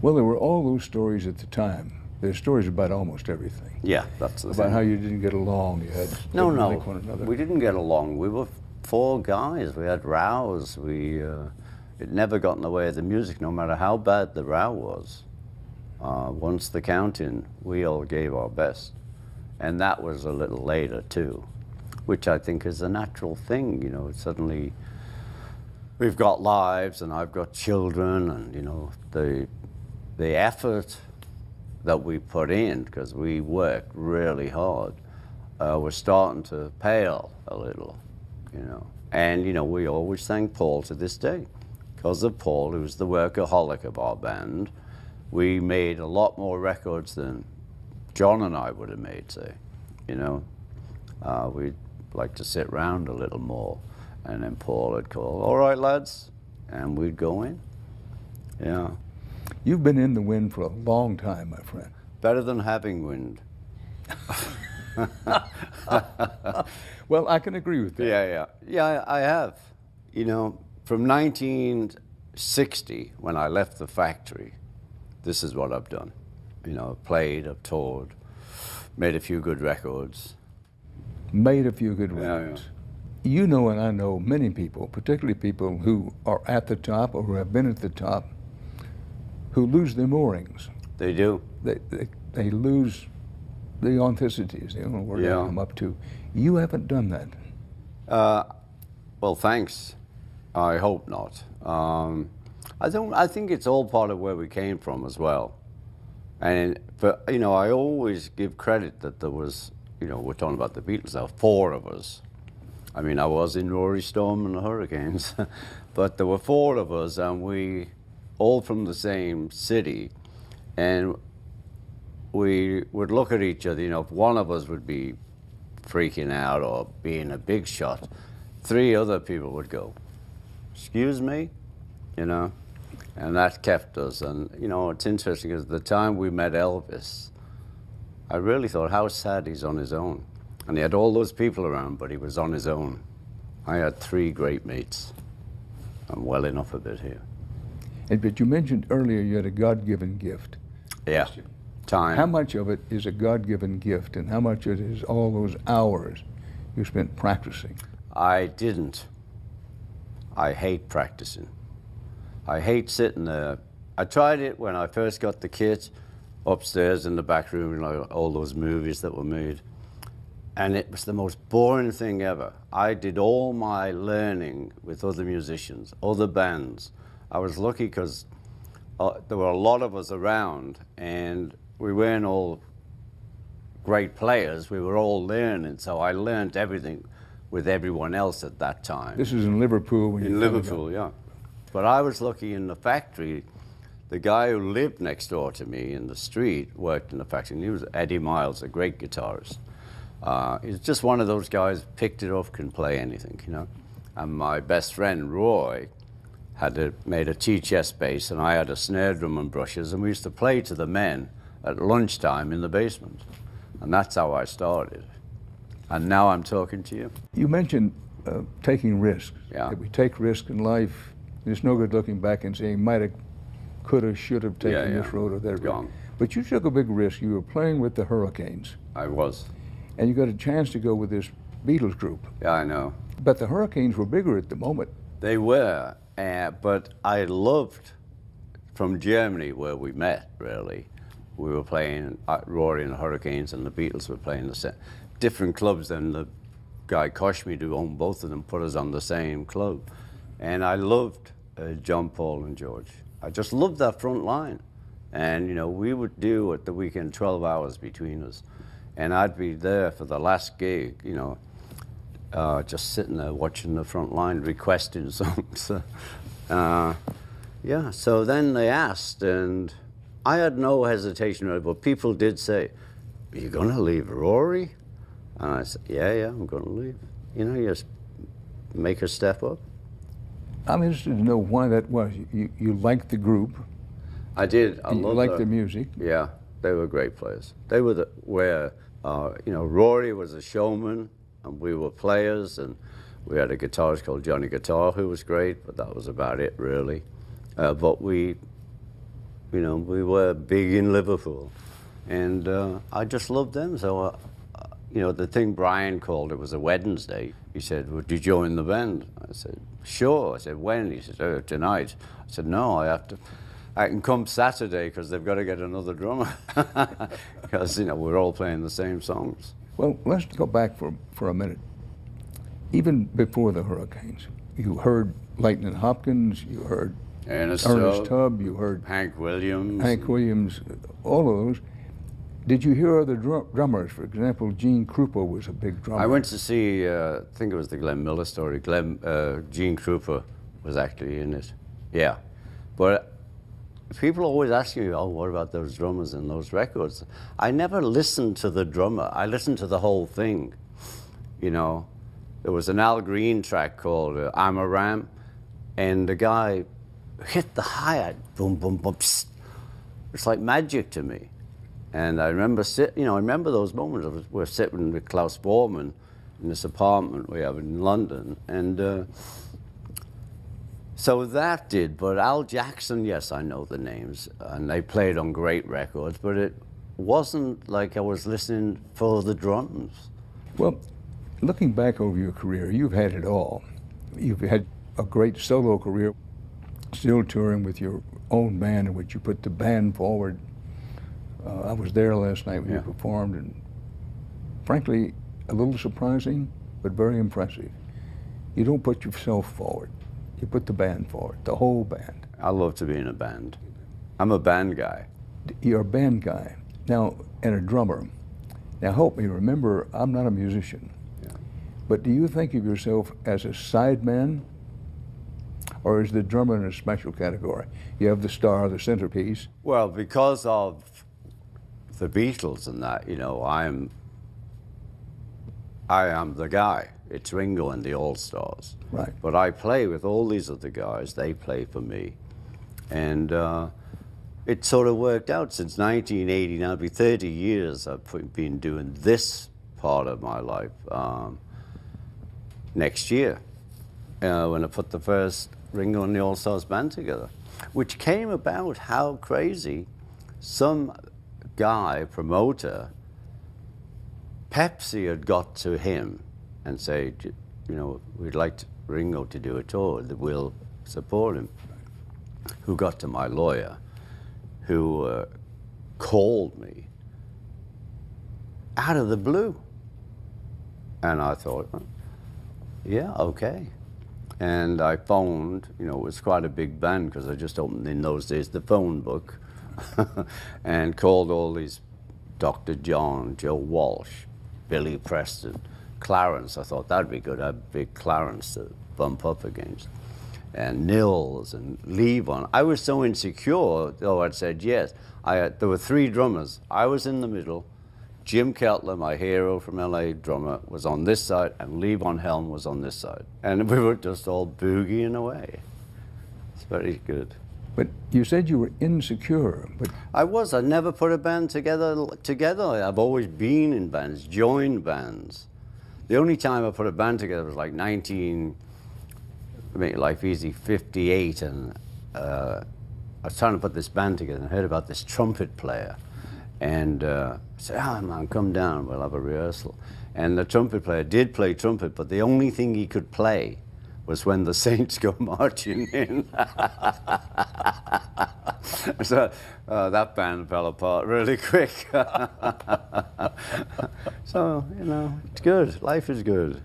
Well, there were all those stories at the time. There's stories about almost everything. Yeah, that's the About thing. how you didn't get along. You had No, didn't no, like one another. we didn't get along. We were four guys. We had rows. It never got in the way of the music, no matter how bad the row was. Once the count-in, we all gave our best. And that was a little later, too, which I think is a natural thing. You know, suddenly we've got lives and I've got children, and, you know, the effort that we put in, because we worked really hard, was starting to pale a little, you know. And, you know, we always thank Paul to this day. Because of Paul, who was the workaholic of our band, we made a lot more records than John and I would have made, say, you know. We'd like to sit around a little more, and then Paul would call, all right, lads, and we'd go in, yeah. You've been in the wind for a long time, my friend. Better than having wind. Well, I can agree with that. Yeah, I have. You know, from 1960, when I left the factory, this is what I've done. You know, I've played, I've toured, made a few good records. Made a few good records. Yeah. You know, and I know many people, particularly people who are at the top or who have been at the top, who lose their moorings. They do. They lose the authenticities. They don't know where to come up to. You haven't done that. Well, thanks. I hope not. I think it's all part of where we came from as well. But you know, I always give credit that there was, you know, we're talking about the Beatles now, 4 of us. I mean, I was in Rory Storm and the Hurricanes, but there were 4 of us, and we all from the same city, and we would look at each other. You know, if one of us would be freaking out or being a big shot, 3 other people would go, excuse me, you know, and that kept us. And, you know, it's interesting, because the time we met Elvis, I really thought, how sad he's on his own. And he had all those people around, but he was on his own. I had 3 great mates. I'm well enough a bit here. But you mentioned earlier you had a God-given gift. Yeah, time. How much of it is a God-given gift, and how much of it is all those hours you spent practicing? I didn't. I hate practicing. I hate sitting there. I tried it when I first got the kit upstairs in the back room, you know, all those movies that were made. And it was the most boring thing ever. I did all my learning with other musicians, other bands. I was lucky because there were a lot of us around, and we weren't all great players. We were all learning, so I learned everything with everyone else at that time. This is in Liverpool? In Liverpool, yeah. But I was lucky in the factory. The guy who lived next door to me in the street worked in the factory, and he was Eddie Miles, a great guitarist. He's just one of those guys, picked it up, can play anything, you know. And my best friend, Roy, made a tea-chest bass, and I had a snare drum and brushes, and we used to play to the men at lunchtime in the basement. And that's how I started. And now I'm talking to you. You mentioned taking risks. Yeah. That we take risks in life. There's no good looking back and saying, might have, could have, should have taken this road or that road. But you took a big risk. You were playing with the Hurricanes. I was. And you got a chance to go with this Beatles group. Yeah, I know. But the Hurricanes were bigger at the moment. They were, but I loved, from Germany where we met, really. We were playing Rory and the Hurricanes, and the Beatles were playing the same. Different clubs, and the guy Koshmi, who owned both of them, put us on the same club. And I loved John, Paul, and George. I just loved that front line. And, you know, we would do at the weekend 12 hours between us. And I'd be there for the last gig, you know, just sitting there watching the front line, requesting songs. Yeah, so then they asked, and I had no hesitation really, but people did say, are you going to leave Rory? And I said, yeah, I'm going to leave. You know, you just make a step up. I'm interested to know why that was. You liked the group. I did. I loved liked the music. Yeah, they were great players. They were you know, Rory was a showman, and we were players, and we had a guitarist called Johnny Guitar who was great, but that was about it, really. But we You know, we were big in Liverpool. And I just loved them. So, you know, the thing Brian called it was a Wednesday. He said, "Would you join the band?" I said, "Sure." I said, "When?" He said, "Oh, tonight." I said, "No, I can come Saturday because they've got to get another drummer." Because, you know, we're all playing the same songs. Well, let's go back for a minute. Even before the Hurricanes, you heard Lightning Hopkins, you heard Ernest Tubb, you heard Hank Williams. All of those. Did you hear other drummers? For example, Gene Krupa was a big drummer. I went to see, I think it was the Glenn Miller story. Gene Krupa was actually in it. Yeah. But people always ask me, "Oh, what about those drummers and those records?" I never listened to the drummer. I listened to the whole thing. You know, there was an Al Green track called "I'm a Ram," and the guy hit the hi-hat, boom, boom, boom. Psst. It's like magic to me. And I remember I remember those moments. We're sitting with Klaus Bormann in this apartment we have in London, and so that did. But Al Jackson, yes, I know the names, and they played on great records. But it wasn't like I was listening for the drums. Well, looking back over your career, you've had it all. You've had a great solo career, still touring with your own band in which you put the band forward. I was there last night when you performed, and frankly, a little surprising, but very impressive. You don't put yourself forward. You put the band forward, the whole band. I love to be in a band. I'm a band guy. You're a band guy. Now, and a drummer. Now help me remember, I'm not a musician. Yeah. But do you think of yourself as a sideman, or is the drummer in a special category? You have the star, the centerpiece. Well, because of the Beatles and that, you know, I am the guy. It's Ringo and the All-Stars. Right. But I play with all these other guys. They play for me. And it sort of worked out since 1980. Now it'll be 30 years I've been doing this part of my life. Next year, when I put the first Ringo and the All-Stars band together, which came about, how crazy, some guy, promoter, Pepsi had got to him and say, you know, we'd like Ringo to do a tour, that we'll support him. Who got to my lawyer, who called me out of the blue. And I thought, yeah, okay. And I phoned, you know, it was quite a big band because I just opened in those days the phone book and called all these Dr. John, Joe Walsh, Billy Preston, Clarence. I thought that'd be good. I had big Clarence to bump up against. And Nils and Levon. I was so insecure, though I'd said yes. There were three drummers. I was in the middle. Jim Keltler, my hero from LA drummer, was on this side, and Levon Helm was on this side. And we were just all boogieing away. It's very good. But you said you were insecure. But I was. I never put a band together. I've always been in bands, joined bands. The only time I put a band together was like make life easy, 58, and I was trying to put this band together and I heard about this trumpet player. And I said, "Oh man, come down, we'll have a rehearsal." And the trumpet player did play trumpet, but the only thing he could play was when the Saints go marching in. So that band fell apart really quick. So, you know, it's good. Life is good.